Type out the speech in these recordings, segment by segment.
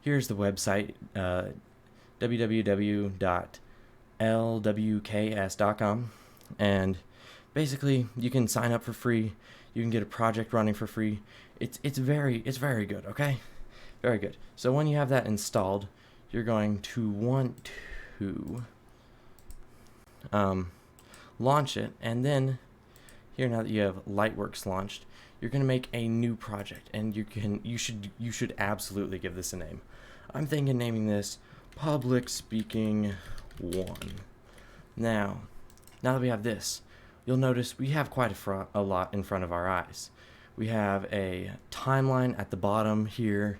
here's the website, www.lwks.com, and basically you can sign up for free. You can get a project running for free. It's very good, okay? Very good. So when you have that installed, you're going to want to launch it, and then here, now that you have Lightworks launched, you're going to make a new project, and you should absolutely give this a name. I'm thinking naming this Public Speaking 1. Now that we have this, you'll notice we have quite a lot in front of our eyes. We have a timeline at the bottom here,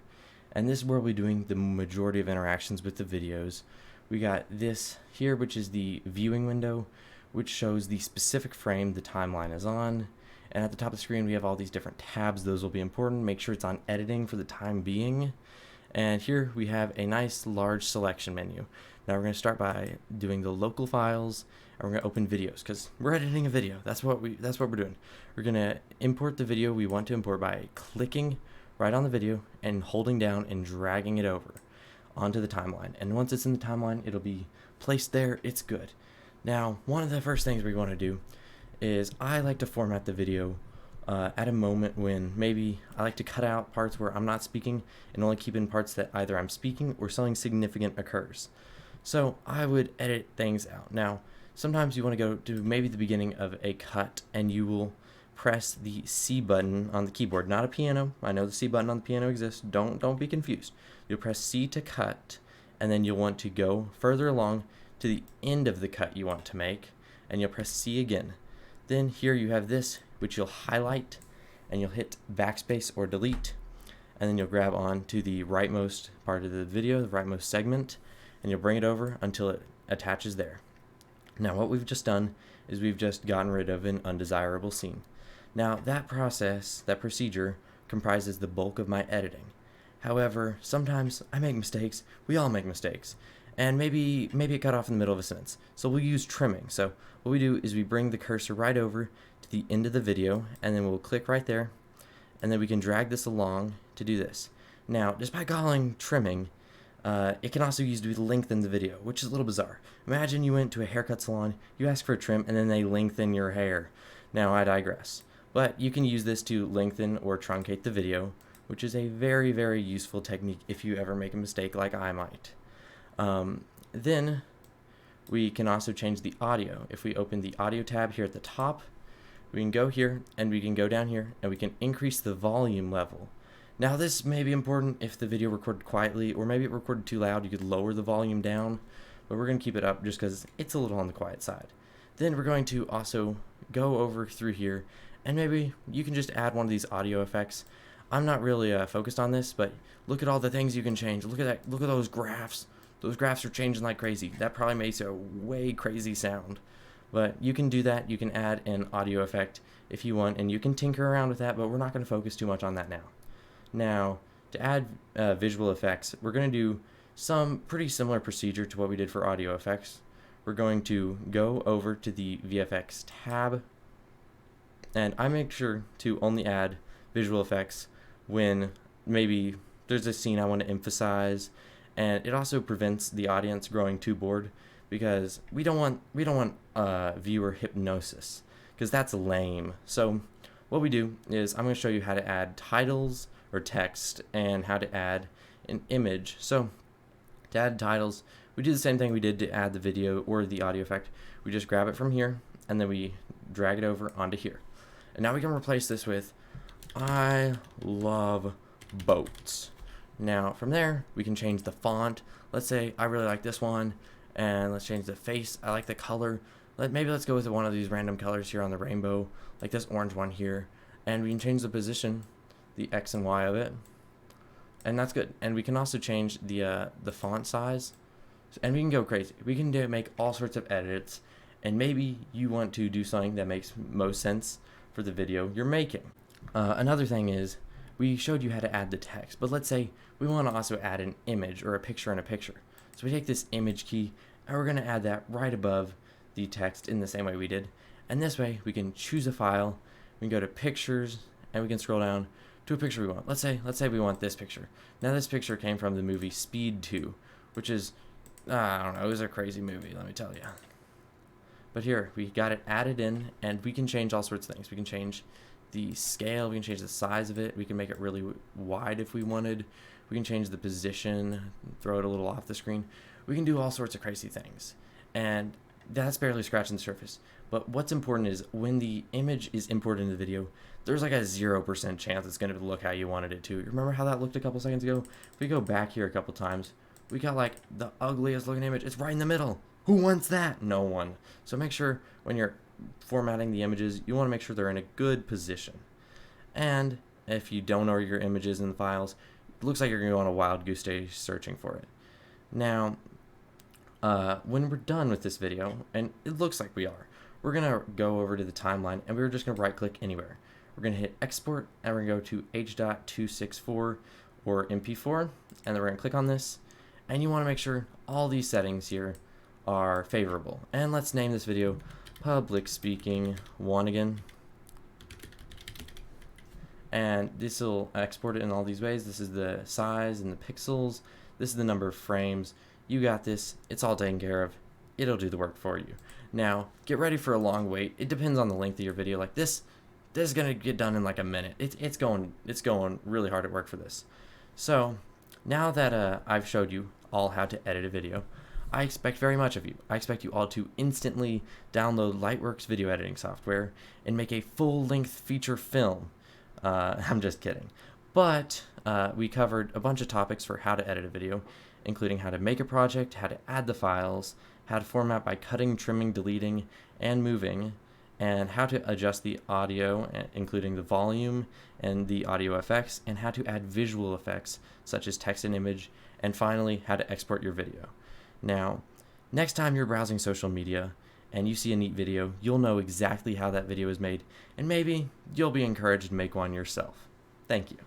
and this is where we'll be doing the majority of interactions with the videos. We got this here, which is the viewing window, which shows the specific frame the timeline is on. And at the top of the screen, we have all these different tabs. Those will be important. Make sure it's on editing for the time being. And here we have a nice large selection menu. Now we're going to start by doing the local files, and we're going to open videos because we're editing a video. That's what we're doing. We're going to import the video we want to import by clicking right on the video and holding down and dragging it over onto the timeline. And once it's in the timeline, it'll be placed there. It's good. Now, one of the first things we want to do is I like to format the video at a moment when maybe I like to cut out parts where I'm not speaking and only keep in parts that either I'm speaking or something significant occurs. So I would edit things out. Now, sometimes you want to go to maybe the beginning of a cut, and you will press the C button on the keyboard, not a piano. I know the C button on the piano exists. Don't be confused. You'll press C to cut, and then you'll want to go further along to the end of the cut you want to make, and you'll press C again. Then here you have this, which you'll highlight, and you'll hit backspace or delete, and then you'll grab on to the rightmost part of the video, the rightmost segment, and you'll bring it over until it attaches there. Now what we've just done is we've just gotten rid of an undesirable scene. Now that procedure comprises the bulk of my editing. However, sometimes I make mistakes. We all make mistakes. And maybe it cut off in the middle of a sentence. So we'll use trimming. So what we do is we bring the cursor right over to the end of the video, and then we'll click right there, and then we can drag this along to do this. Now, just by calling trimming, it can also be used to lengthen the video, which is a little bizarre. Imagine you went to a haircut salon, you ask for a trim, and then they lengthen your hair. Now, I digress. But you can use this to lengthen or truncate the video, which is a very, very useful technique if you ever make a mistake like I might. Then we can also change the audio. If we open the audio tab here at the top, we can go here and we can go down here and we can increase the volume level. Now this may be important if the video recorded quietly, or maybe it recorded too loud. You could lower the volume down, but we're going to keep it up just because it's a little on the quiet side. Then we're going to also go over through here, and maybe you can just add one of these audio effects. I'm not really focused on this, but look at all the things you can change. Look at that. Look at those graphs. Those graphs are changing like crazy. That probably makes a way crazy sound. But you can do that. You can add an audio effect if you want, and you can tinker around with that, but we're not going to focus too much on that now. Now, to add visual effects, we're going to do some pretty similar procedure to what we did for audio effects. We're going to go over to the VFX tab, and I make sure to only add visual effects when maybe there's a scene I want to emphasize, and it also prevents the audience growing too bored, because we don't want viewer hypnosis, because that's lame. So what we do is I'm going to show you how to add titles or text and how to add an image. So to add titles, we do the same thing we did to add the video or the audio effect. We just grab it from here and then we drag it over onto here. And now we can replace this with I love boats. Now from there we can change the font. Let's say I really like this one, and let's change the face. I like the color. Maybe let's go with one of these random colors here on the rainbow, like this orange one here, and we can change the position, the X and Y of it, and that's good. And we can also change the font size, and we can go crazy. We can make all sorts of edits, and maybe you want to do something that makes most sense for the video you're making. Another thing is, we showed you how to add the text, but let's say we want to also add an image or a picture in a picture. So we take this image key and we're going to add that right above the text in the same way we did. And this way we can choose a file, we can go to pictures, and we can scroll down to a picture we want. Let's say we want this picture. Now this picture came from the movie Speed 2, which is, I don't know, it was a crazy movie, let me tell you. But here, we got it added in, and we can change all sorts of things. We can change the scale, we can change the size of it, we can make it really wide if we wanted, we can change the position, throw it a little off the screen. We can do all sorts of crazy things. And that's barely scratching the surface. But what's important is when the image is imported into the video, there's like a 0% chance it's going to look how you wanted it to. You remember how that looked a couple seconds ago? If we go back here a couple times, we got like the ugliest looking image. It's right in the middle. Who wants that? No one. So make sure when you're formatting the images, you want to make sure they're in a good position. And if you don't know where your images in the files, it looks like you're going to go on a wild goose chase searching for it. Now, when we're done with this video, and it looks like we are, we're going to go over to the timeline, and we're just going to right click anywhere. We're going to hit export, and we're going to go to H.264 or MP4, and then we're going to click on this, and you want to make sure all these settings here are favorable. And let's name this video Public Speaking 1 again. And this will export it in all these ways. This is the size and the pixels. This is the number of frames. You got this. It's all taken care of. It'll do the work for you. Now, get ready for a long wait. It depends on the length of your video. Like this is gonna get done in like a minute. It's going really hard at work for this. So now that I've showed you all how to edit a video, I expect very much of you. I expect you all to instantly download Lightworks Video Editing Software and make a full-length feature film. I'm just kidding. But we covered a bunch of topics for how to edit a video, including how to make a project, how to add the files, how to format by cutting, trimming, deleting, and moving, and how to adjust the audio, including the volume and the audio effects, and how to add visual effects such as text and image, and finally, how to export your video. Now, next time you're browsing social media and you see a neat video, you'll know exactly how that video is made, and maybe you'll be encouraged to make one yourself. Thank you.